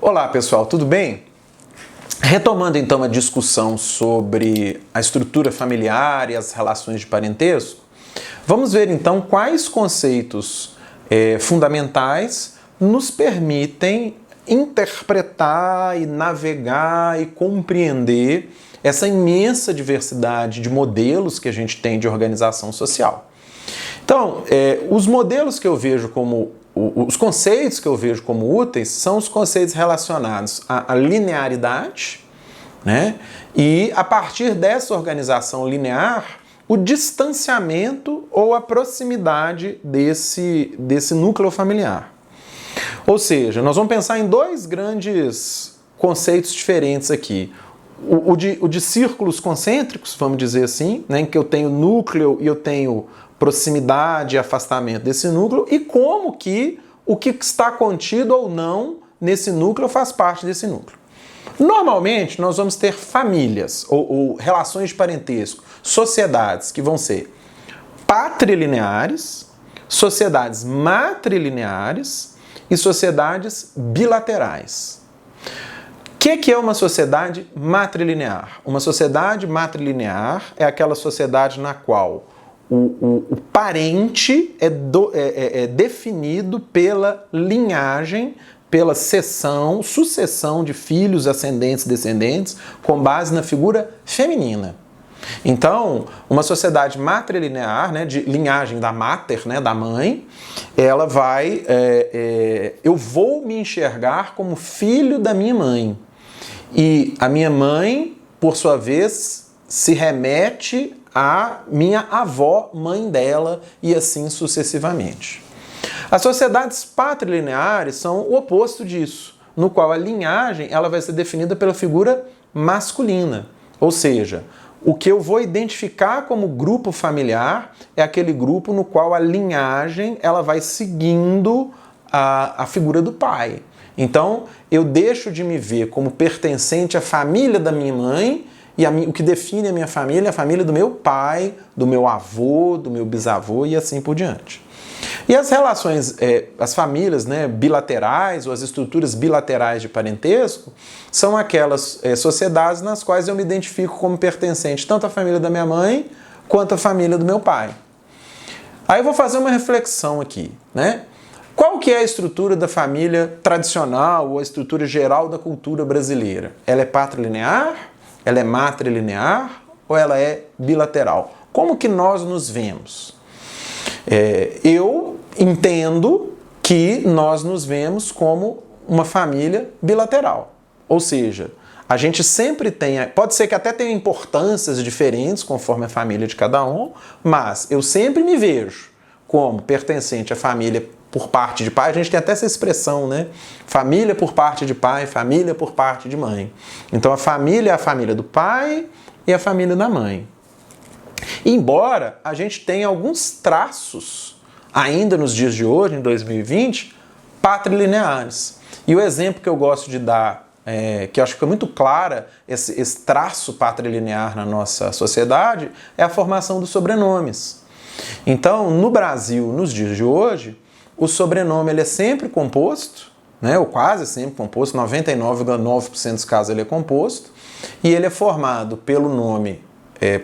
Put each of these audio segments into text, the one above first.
Olá pessoal, tudo bem? Retomando então a discussão sobre a estrutura familiar e as relações de parentesco, vamos ver então quais conceitos fundamentais nos permitem interpretar e navegar e compreender essa imensa diversidade de modelos que a gente tem de organização social. Então, os modelos que eu vejo como os conceitos que eu vejo como úteis são os conceitos relacionados à linearidade, né? E a partir dessa organização linear, o distanciamento ou a proximidade desse núcleo familiar. Ou seja, nós vamos pensar em dois grandes conceitos diferentes aqui. O de círculos concêntricos, vamos dizer assim, né, em que eu tenho núcleo e eu tenho proximidade e afastamento desse núcleo, e como que o que está contido ou não nesse núcleo faz parte desse núcleo. Normalmente, nós vamos ter famílias ou relações de parentesco, sociedades que vão ser patrilineares, sociedades matrilineares e sociedades bilaterais. O que é uma sociedade matrilinear? Uma sociedade matrilinear é aquela sociedade na qual o parente é definido pela linhagem, pela sucessão de filhos, ascendentes, descendentes, com base na figura feminina. Então, uma sociedade matrilinear, né, de linhagem da mater, né, da mãe, ela vai... eu vou me enxergar como filho da minha mãe. E a minha mãe, por sua vez, se remete à minha avó, mãe dela, e assim sucessivamente. As sociedades patrilineares são o oposto disso, no qual a linhagem ela vai ser definida pela figura masculina. Ou seja, o que eu vou identificar como grupo familiar é aquele grupo no qual a linhagem ela vai seguindo a figura do pai. Então, eu deixo de me ver como pertencente à família da minha mãe, e o que define a minha família é a família do meu pai, do meu avô, do meu bisavô e assim por diante. E as relações, as famílias, né, bilaterais ou as estruturas bilaterais de parentesco são aquelas sociedades nas quais eu me identifico como pertencente tanto à família da minha mãe quanto à família do meu pai. Aí eu vou fazer uma reflexão aqui, né? Qual que é a estrutura da família tradicional ou a estrutura geral da cultura brasileira? Ela é patrilinear? Ela é matrilinear? Ou ela é bilateral? Como que nós nos vemos? Eu entendo que nós nos vemos como uma família bilateral. Ou seja, a gente sempre tem... Pode ser que até tenha importâncias diferentes conforme a família de cada um, mas eu sempre me vejo como pertencente à família por parte de pai. A gente tem até essa expressão, né? Família por parte de pai, família por parte de mãe. Então a família é a família do pai e a família da mãe. Embora a gente tenha alguns traços, ainda nos dias de hoje, em 2020, patrilineares. E o exemplo que eu gosto de dar, que eu acho que fica muito clara esse traço patrilinear na nossa sociedade, é a formação dos sobrenomes. Então, no Brasil, nos dias de hoje, o sobrenome ele é sempre composto, né, ou quase sempre composto, 99,9% dos casos ele é composto, e ele é formado pelo nome,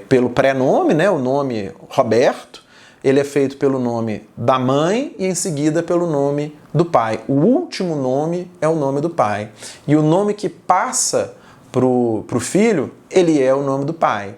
pelo prenome, né, o nome Roberto, ele é feito pelo nome da mãe e em seguida pelo nome do pai. O último nome é o nome do pai. E o nome que passa pro filho, ele é o nome do pai.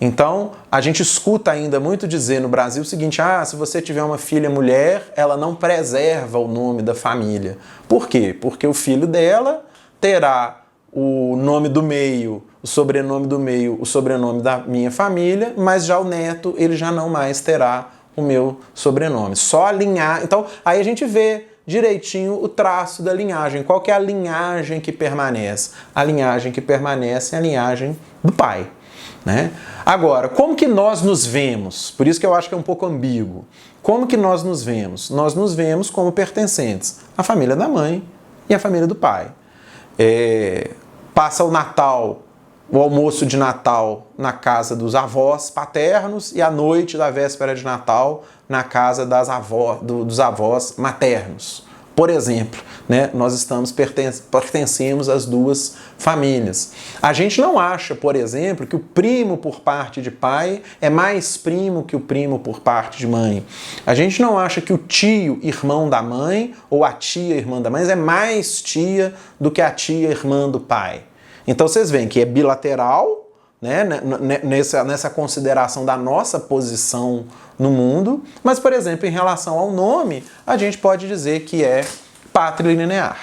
Então, a gente escuta ainda muito dizer no Brasil o seguinte, se você tiver uma filha mulher, ela não preserva o nome da família. Por quê? Porque o filho dela terá o nome do meio, o sobrenome do meio, o sobrenome da minha família, mas já o neto, ele já não mais terá o meu sobrenome. Só alinhar. Então, aí a gente vê direitinho o traço da linhagem. Qual que é a linhagem que permanece? A linhagem que permanece é a linhagem do pai, né? Agora, como que nós nos vemos? Por isso que eu acho que é um pouco ambíguo. Como que nós nos vemos? Nós nos vemos como pertencentes à família da mãe e à família do pai. Passa o Natal, o almoço de Natal na casa dos avós paternos e a noite da véspera de Natal na casa dos avós maternos. Por exemplo, né, nós pertencemos às duas famílias. A gente não acha, por exemplo, que o primo por parte de pai é mais primo que o primo por parte de mãe. A gente não acha que o tio, irmão da mãe, ou a tia, irmã da mãe, é mais tia do que a tia, irmã do pai. Então vocês veem que é bilateral, né, nessa consideração da nossa posição no mundo, mas, por exemplo, em relação ao nome, a gente pode dizer que é patrilinear.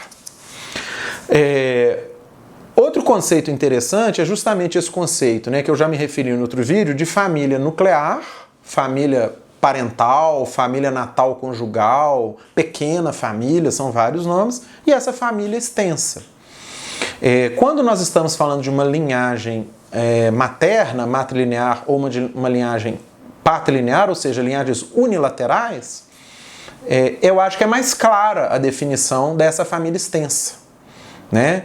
Outro conceito interessante é justamente esse conceito, né, que eu já me referi no outro vídeo, de família nuclear, família parental, família natal conjugal, pequena família, são vários nomes, e essa família extensa. Quando nós estamos falando de uma linhagem materna, matrilinear, ou uma linhagem patrilinear, ou seja, linhagens unilaterais, eu acho que é mais clara a definição dessa família extensa, né?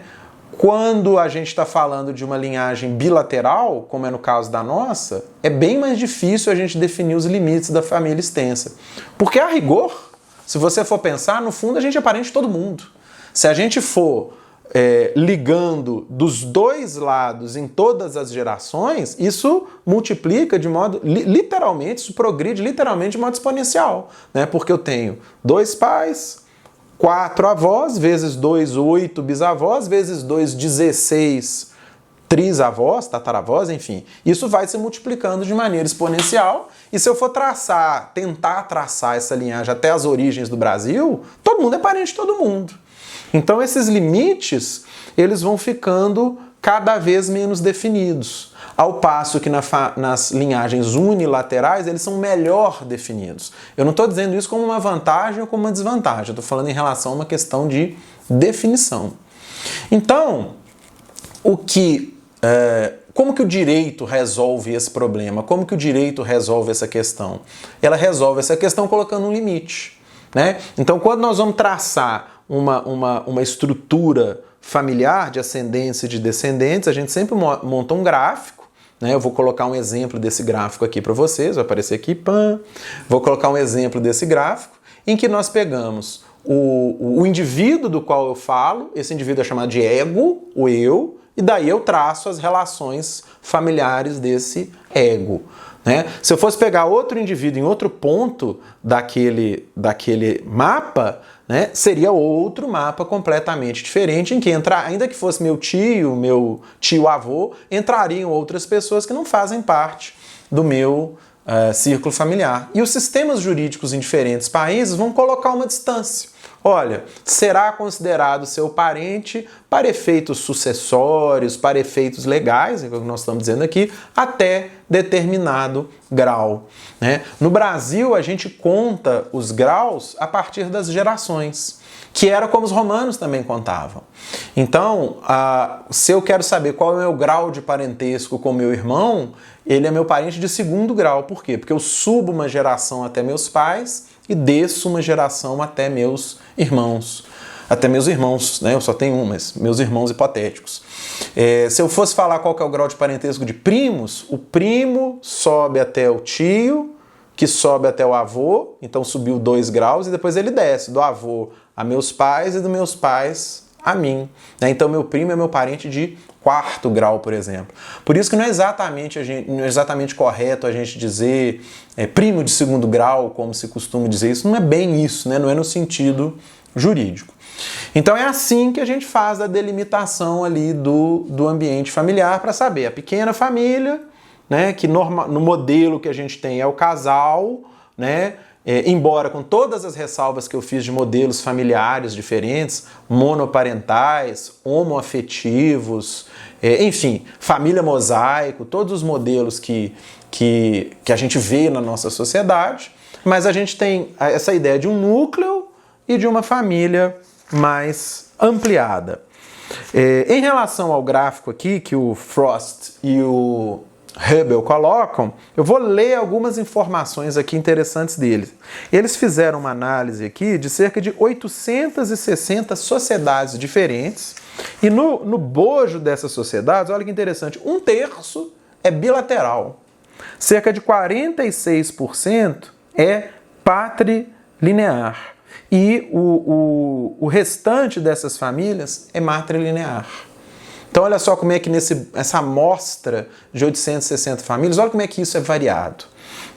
Quando a gente está falando de uma linhagem bilateral, como é no caso da nossa, é bem mais difícil a gente definir os limites da família extensa. Porque, a rigor, se você for pensar, no fundo a gente é parente de todo mundo. Se a gente for ligando dos dois lados em todas as gerações, isso multiplica de modo, literalmente, isso progride literalmente de modo exponencial, né? Porque eu tenho 2 pais, 4 avós, vezes 2, 8 bisavós, vezes 2, 16 trisavós, tataravós, enfim. Isso vai se multiplicando de maneira exponencial, e se eu for tentar traçar essa linhagem até as origens do Brasil, todo mundo é parente de todo mundo. Então esses limites, eles vão ficando cada vez menos definidos, ao passo que nas linhagens unilaterais eles são melhor definidos. Eu não estou dizendo isso como uma vantagem ou como uma desvantagem, eu estou falando em relação a uma questão de definição. Então, como que o direito resolve esse problema? Como que o direito resolve essa questão? Ela resolve essa questão colocando um limite, né? Então, quando nós vamos traçar uma estrutura familiar de ascendência e de descendentes, a gente sempre monta um gráfico, né? Eu vou colocar um exemplo desse gráfico aqui para vocês, vai aparecer aqui, vou colocar um exemplo desse gráfico, em que nós pegamos o indivíduo do qual eu falo, esse indivíduo é chamado de ego, o eu, e daí eu traço as relações familiares desse ego, né? Se eu fosse pegar outro indivíduo em outro ponto daquele mapa, né, seria outro mapa completamente diferente, em que ainda que fosse meu tio-avô, entrariam outras pessoas que não fazem parte do meu círculo familiar. E os sistemas jurídicos em diferentes países vão colocar uma distância. Olha, será considerado seu parente para efeitos sucessórios, para efeitos legais, é o que nós estamos dizendo aqui, até determinado grau, né? No Brasil, a gente conta os graus a partir das gerações, que era como os romanos também contavam. Então, se eu quero saber qual é o meu grau de parentesco com meu irmão, ele é meu parente de 2º grau. Por quê? Porque eu subo uma geração até meus pais e desço uma geração até meus irmãos. Até meus irmãos, né? Eu só tenho um, mas meus irmãos hipotéticos. Se eu fosse falar qual que é o grau de parentesco de primos, o primo sobe até o tio, que sobe até o avô, então subiu 2 graus, e depois ele desce do avô a meus pais e dos meus pais a mim, né? Então meu primo é meu parente de 4º grau, por exemplo. Por isso que não é exatamente correto a gente dizer primo de 2º grau, como se costuma dizer. Isso não é bem isso, né? Não é no sentido jurídico. Então é assim que a gente faz a delimitação ali do ambiente familiar, para saber a pequena família, né, que no modelo que a gente tem é o casal, né, embora com todas as ressalvas que eu fiz de modelos familiares diferentes, monoparentais, homoafetivos, enfim, família mosaico, todos os modelos que a gente vê na nossa sociedade, mas a gente tem essa ideia de um núcleo e de uma família mais ampliada. Em relação ao gráfico aqui que o Frost e o Hubel colocam, eu vou ler algumas informações aqui interessantes deles. Eles fizeram uma análise aqui de cerca de 860 sociedades diferentes, e no bojo dessas sociedades, olha que interessante, 1/3 é bilateral, cerca de 46% é patrilinear, e o restante dessas famílias é matrilinear. Então olha só como é que essa amostra de 860 famílias, olha como é que isso é variado.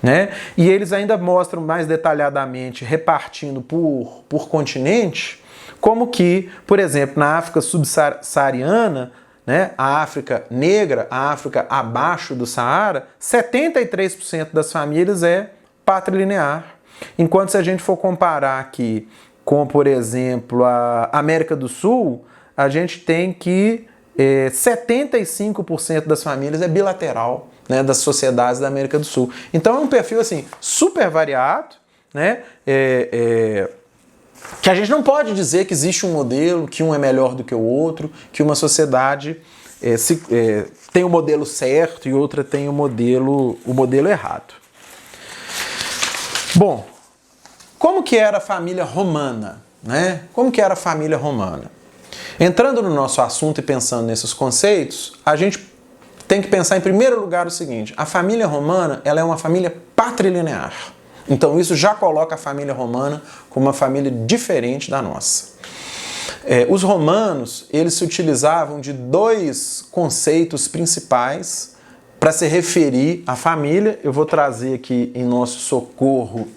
Né? E eles ainda mostram mais detalhadamente, repartindo por continente, como que, por exemplo, na África subsaariana, né, a África negra, a África abaixo do Saara, 73% das famílias é patrilinear. Enquanto se a gente for comparar aqui com, por exemplo, a América do Sul, a gente tem que 75% das famílias é bilateral, né, das sociedades da América do Sul. Então é um perfil assim super variado, né, que a gente não pode dizer que existe um modelo, que um é melhor do que o outro, que uma sociedade tem o modelo certo e outra tem o modelo errado. Bom, como que era a família romana? Né? Como que era a família romana? Entrando no nosso assunto e pensando nesses conceitos, a gente tem que pensar em primeiro lugar o seguinte: a família romana ela é uma família patrilinear. Então isso já coloca a família romana como uma família diferente da nossa. Os romanos eles se utilizavam de dois conceitos principais para se referir à família. Eu vou trazer aqui em nosso socorro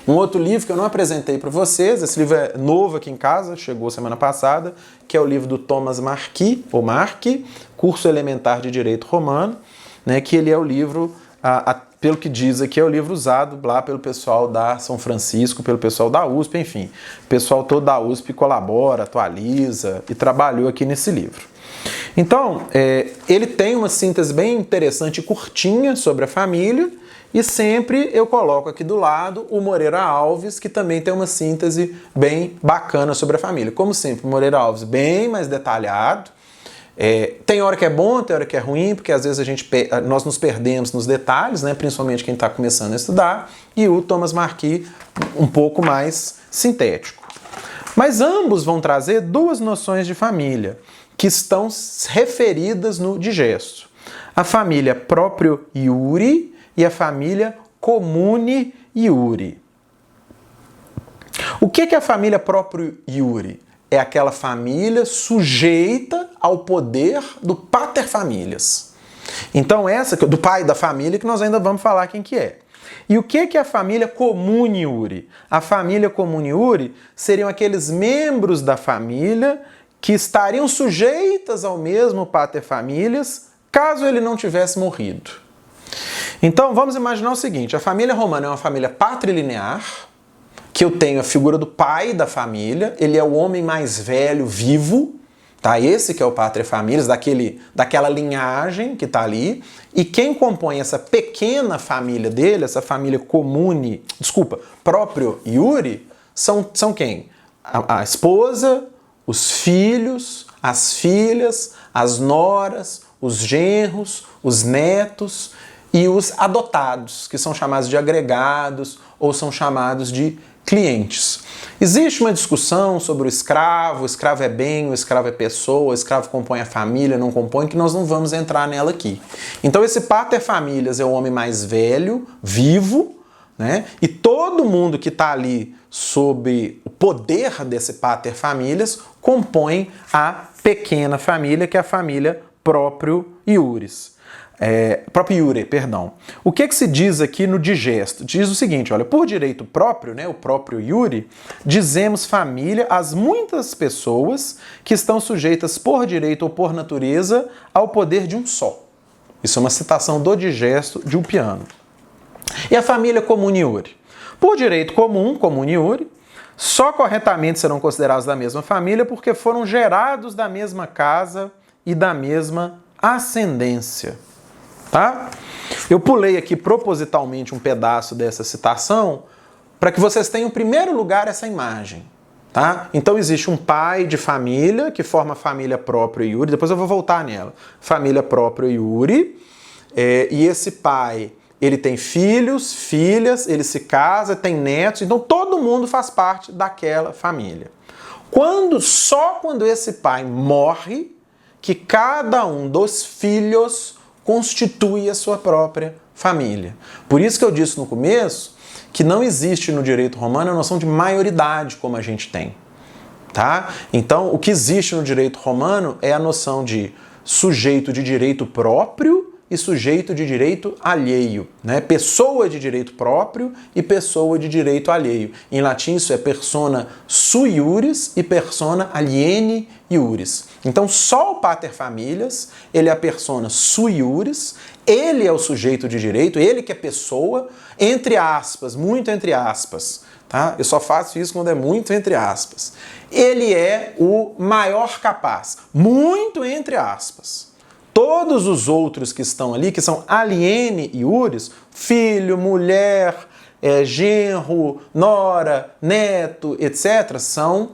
um outro livro que eu não apresentei para vocês. Esse livro é novo aqui em casa, chegou semana passada, que é o livro do Thomas Marquis, ou Marquis, Curso Elementar de Direito Romano, né, que ele é o livro, pelo que diz aqui, é o livro usado lá pelo pessoal da São Francisco, pelo pessoal da USP, enfim. O pessoal todo da USP colabora, atualiza e trabalhou aqui nesse livro. Então, ele tem uma síntese bem interessante e curtinha sobre a família, e sempre eu coloco aqui do lado o Moreira Alves, que também tem uma síntese bem bacana sobre a família. Como sempre, o Moreira Alves bem mais detalhado. Tem hora que é bom, tem hora que é ruim, porque às vezes nós nos perdemos nos detalhes, né? Principalmente quem está começando a estudar. E o Thomas Marquis um pouco mais sintético. Mas ambos vão trazer duas noções de família que estão referidas no digesto. A família próprio iure e a família comune iure. O que é a família próprio iure? É aquela família sujeita ao poder do paterfamilias. Então essa, do pai da família, que nós ainda vamos falar quem que é. E o que é a família comune iure? A família comune iure seriam aqueles membros da família que estariam sujeitas ao mesmo paterfamilias caso ele não tivesse morrido. Então vamos imaginar o seguinte: a família romana é uma família patrilinear, que eu tenho a figura do pai da família, ele é o homem mais velho vivo, tá? Esse que é o paterfamilias, daquela linhagem que está ali, e quem compõe essa pequena família dele, essa família próprio iure, são quem? A esposa, os filhos, as filhas, as noras, os genros, os netos e os adotados, que são chamados de agregados ou são chamados de clientes. Existe uma discussão sobre o escravo é bem, o escravo é pessoa, o escravo compõe a família, não compõe, que nós não vamos entrar nela aqui. Então esse paterfamilias é o homem mais velho, vivo, né? E todo mundo que está ali sob o poder desse paterfamilias compõe a pequena família, que é a família próprio iuris. O que se diz aqui no digesto? Diz o seguinte, olha, por direito próprio, né, o próprio iure, dizemos família às muitas pessoas que estão sujeitas por direito ou por natureza ao poder de um só. Isso é uma citação do digesto de Ulpiano. E a família comune iure? Por direito comum, comune iure, só corretamente serão considerados da mesma família porque foram gerados da mesma casa e da mesma ascendência. Tá? Eu pulei aqui propositalmente um pedaço dessa citação para que vocês tenham em primeiro lugar essa imagem. Tá? Então existe um pai de família que forma a família própria iure, depois eu vou voltar nela. Família própria iure, e esse pai ele tem filhos, filhas, ele se casa, tem netos, então todo mundo faz parte daquela família. Só quando esse pai morre, que cada um dos filhos constitui a sua própria família. Por isso que eu disse no começo que não existe no direito romano é a noção de maioridade como a gente tem. Tá? Então, o que existe no direito romano é a noção de sujeito de direito próprio e sujeito de direito alheio, né? Pessoa de direito próprio e pessoa de direito alheio. Em latim isso é persona sui iuris e persona aliene iuris. Então só o pater familias, ele é a persona sui iuris, ele é o sujeito de direito, ele que é pessoa, entre aspas, muito entre aspas, tá? Eu só faço isso quando é muito entre aspas. Ele é o maior capaz, muito entre aspas. Todos os outros que estão ali, que são aliene iuris, filho, mulher, genro, nora, neto, etc., são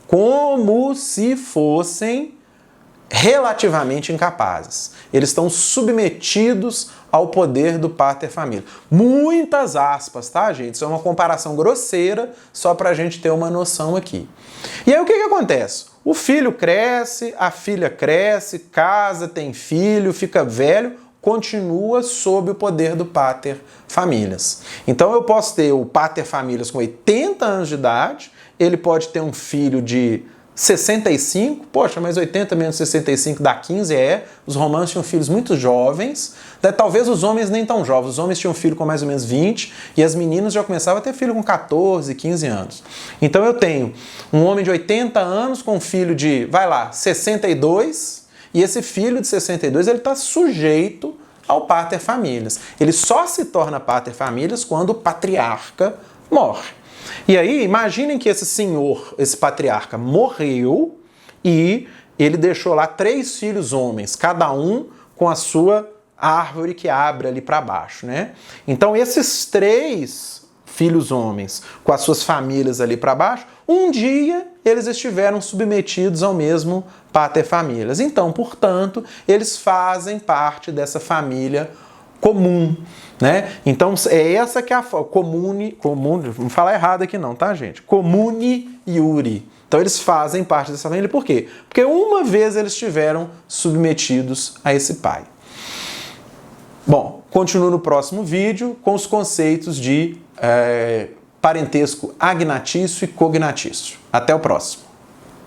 como se fossem relativamente incapazes. Eles estão submetidos ao poder do pater familias. Muitas aspas, tá, gente? Isso é uma comparação grosseira, só para a gente ter uma noção aqui. E aí o que acontece? O filho cresce, a filha cresce, casa, tem filho, fica velho, continua sob o poder do pater familias. Então eu posso ter o pater familias com 80 anos de idade, ele pode ter um filho de 65, poxa, mas 80 menos 65 dá 15, os romanos tinham filhos muito jovens, né? Talvez os homens nem tão jovens, os homens tinham filho com mais ou menos 20 e as meninas já começavam a ter filho com 14, 15 anos. Então eu tenho um homem de 80 anos com um filho de, 62, e esse filho de 62 ele está sujeito ao pater familias. Ele só se torna pater familias quando o patriarca morre. E aí, imaginem que esse senhor, esse patriarca, morreu e ele deixou lá 3 filhos homens, cada um com a sua árvore que abre ali para baixo, né? Então, esses 3 filhos homens com as suas famílias ali para baixo, um dia eles estiveram submetidos ao mesmo pater familias. Então, portanto, eles fazem parte dessa família comum, né? Então é essa que é a comune, não falar errado aqui não, tá, gente? Comune iure. Então eles fazem parte dessa família, por quê? Porque uma vez eles estiveram submetidos a esse pai. Bom, continuo no próximo vídeo com os conceitos de parentesco agnatício e cognatício. Até o próximo.